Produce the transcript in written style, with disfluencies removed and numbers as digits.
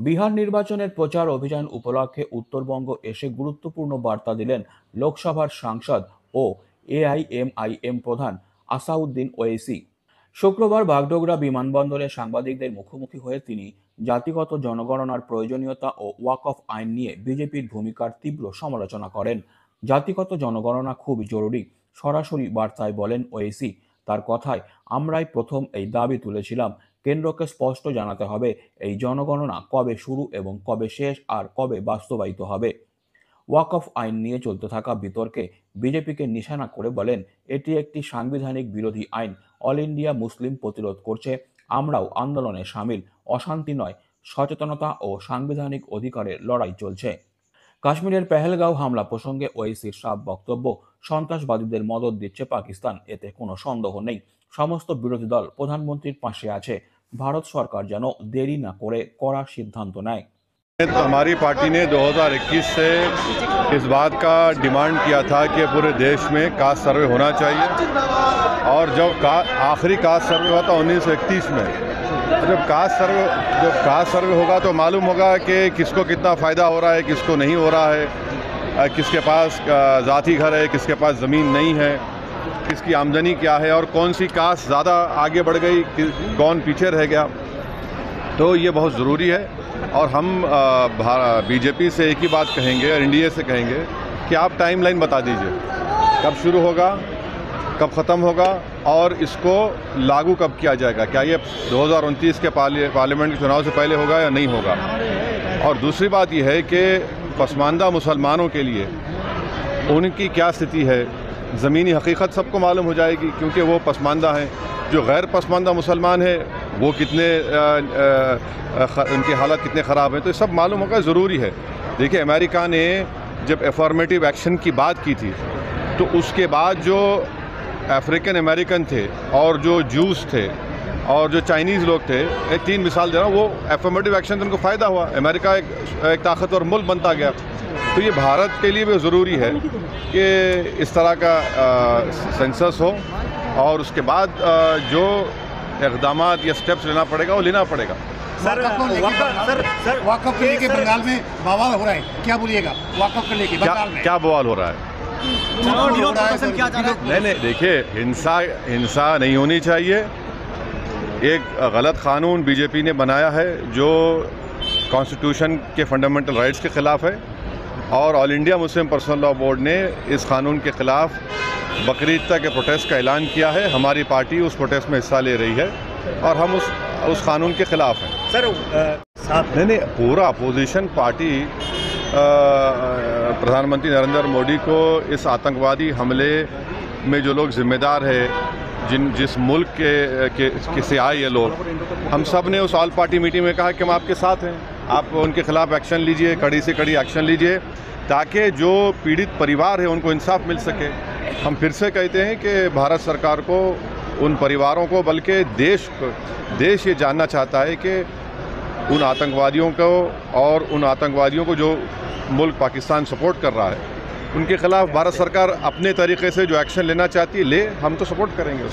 বিহার নির্বাচনের প্রচার অভিযান উপলক্ষে উত্তরবঙ্গ এসে গুরুত্বপূর্ণ বার্তা দিলেন লোকসভার সাংসদ ও এআইএমআইএম প্রধান আসাউদ্দিন ওয়েসি। শুক্রবার বাগডোগরা বিমানবন্দরে সাংবাদিকদের মুখোমুখি হয়ে তিনি জাতিগত জনগণনার প্রয়োজনীয়তা ও ওয়াকফ আইন নিয়ে বিজেপির ভূমিকার তীব্র সমালোচনা করেন। জাতিগত জনগণনা খুব জরুরি, সরাসরি বার্তায় বলেন ওয়েসি। তার কথায়, আমরাই প্রথম এই দাবি তুলেছিলাম। কেন্দ্রকে স্পষ্ট জানাতে হবে এই জনগণনা কবে শুরু এবং কবে শেষ আর কবে বাস্তবায়িত হবে। ওয়াকফ আইন নিয়ে চলতে থাকা বিতর্কে বিজেপিকে নিশানা করে বলেন, এটি একটি সাংবিধানিক বিরোধী আইন। অল ইন্ডিয়া মুসলিম প্রতিরোধ করছে, আমরাও আন্দোলনে সামিল। অশান্তি নয়, সচেতনতা ও সাংবিধানিক অধিকারের লড়াই চলছে। কাশ্মীরের পেহেলগাঁও হামলা প্রসঙ্গে ওয়েসির সাফ বক্তব্য, সন্ত্রাসবাদীদের মদদ দিচ্ছে পাকিস্তান, এতে কোনো সন্দেহ নেই। সমস্ত বিরোধী দল প্রধানমন্ত্রীর পাশে আছে। ভারত সরকার যেন দেরি না করে কড়া সিদ্ধান্ত নেয়। हमारी पार्टी ने 2021 से इस बात का डिमांड किया था कि पूरे देश में कास्ट सर्वे होना चाहिए, और जब आखिरी कास्ट सर्वे हुआ था 1931 में, जब कास्ट सर्वे होगा तो मालूम होगा कि किसको कितना फ़ायदा हो रहा है, किसको नहीं हो रहा है, किसके पास ज़ाती घर है, किसके पास ज़मीन नहीं है, किसकी आमदनी क्या है, और कौन सी कास्ट ज़्यादा आगे बढ़ गई, कौन पीछे रह गया। तो ये बहुत ज़रूरी है, और हम बीजेपी से एक ही बात कहेंगे और एनडीए से कहेंगे कि आप टाइमलाइन बता दीजिए, कब शुरू होगा, कब ख़त्म होगा, और इसको लागू कब किया जाएगा। क्या ये 2029 के पार्लियामेंट के चुनाव से पहले होगा या नहीं होगा। और दूसरी बात यह है कि पसमानदा मुसलमानों के लिए उनकी क्या स्थिति है, ज़मीनी हकीकत सबको मालूम हो जाएगी, क्योंकि वो पसमानदा हैं। जो गैर पसमानदा मुसलमान है वो कितने उनकी हालत कितने ख़राब हैं, तो ये सब मालूम होगा, ज़रूरी है। देखिए, अमेरिका ने जब एफर्मेटिव एक्शन की बात की थी, तो उसके बाद जो अफ्रीकन अमेरिकन थे और जो जूस थे और जो चाइनीज़ लोग थे, एक 3 मिसाल दे रहा हूँ, वो एफर्मेटिव एक्शन से उनको फ़ायदा हुआ, अमेरिका एक ताकतवर मुल्क बनता गया। तो ये भारत के लिए भी ज़रूरी है कि इस तरह का सेंसस हो, और उसके बाद जो इक़दामात या स्टेप्स लेना पड़ेगा वो लेना पड़ेगा। सर, वाकफ को लेके बंगाल में बवाल हो रहा है, क्या बोलिएगा? वाकफ को लेके बंगाल में क्या बवाल हो रहा है? नहीं, देखिए, हिंसा नहीं होनी चाहिए। एक गलत कानून बीजेपी ने बनाया है जो कॉन्स्टिट्यूशन के फंडामेंटल राइट्स के ख़िलाफ़ है, और all India Muslim personal law board ने इस कानून के ख़िलाफ़ बकरीद तक के प्रोटेस्ट का ऐलान किया है। हमारी पार्टी उस प्रोटेस्ट में हिस्सा ले रही है, और हम उस कानून के ख़िलाफ़ हैं। सर, नहीं, पूरा अपोजिशन पार्टी प्रधानमंत्री नरेंद्र मोदी को इस आतंकवादी हमले में जो लोग ज़िम्मेदार है, जिस मुल्क के से आए ये लोग, हम सब ने उस ऑल पार्टी मीटिंग में कहा कि हम आपके साथ हैं। आप उनके ख़िलाफ़ एक्शन लीजिए, कड़ी से कड़ी एक्शन लीजिए, ताकि जो पीड़ित परिवार है उनको इंसाफ मिल सके। हम फिर से कहते हैं कि भारत सरकार को, उन परिवारों को, बल्कि देश ये जानना चाहता है कि उन आतंकवादियों को, और उन आतंकवादियों को जो मुल्क पाकिस्तान सपोर्ट कर रहा है, उनके ख़िलाफ़ भारत सरकार अपने तरीक़े से जो एक्शन लेना चाहती है ले, हम तो सपोर्ट करेंगे।